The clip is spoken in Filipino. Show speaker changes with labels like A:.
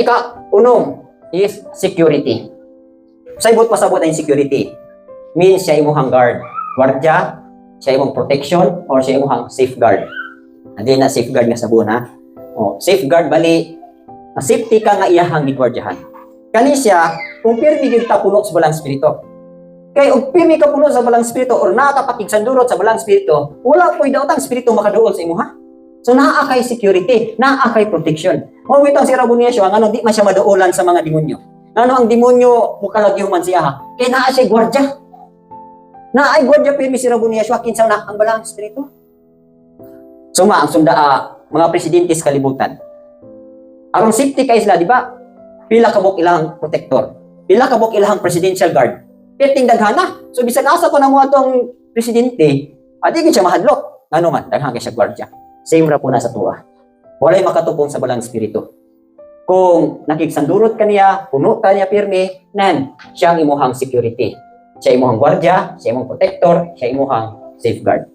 A: Ika-unong is security. Saibot pasabot ang security. Means siya imuhang guard. Guardia, siya imong protection, or siya imuhang safeguard. Hindi na safeguard nga sabon ha. O, safeguard bali, safety ka nga iyahang gigwardyahan. Kani siya, kung pirmi gyud ta puno sa balang spirito. Kay og pirmi ka puno sa balang spirito or nakakapakigsanddurot sa balang spirito, wala po'y daw tang spirito makaduol sa imuha. So naa kay security, naa kay protection. Mo witang si Raboniasyo, ang ano di man siya maduolan sa mga demonyo. Ano ang demonyo mukalagyoman siya ha? Kay naa siya gwardiya. Naa ay gwardiya pirmi si Raboniasyo kinsa na ang balang spirito. Suma ang sunda mga presidente sa kalibutan. Aron safety kay sila, di ba? Pila ka buk ilang protector. Pila ka buk ilang presidential guard. Perting daghana. So bisag asa ko na mo atong presidente, di gid siya mahadlok. Ngano man daghan kay siya gwardiya. Same ra po na sa tuwa. Walay makatupong sa balang spirito. Kung nakigsandurot kaniya, puno kaniya pirmi, nan siya ang imuhang security. Siya imuhang gwardiya, siya imong protector, siya imuhang safeguard.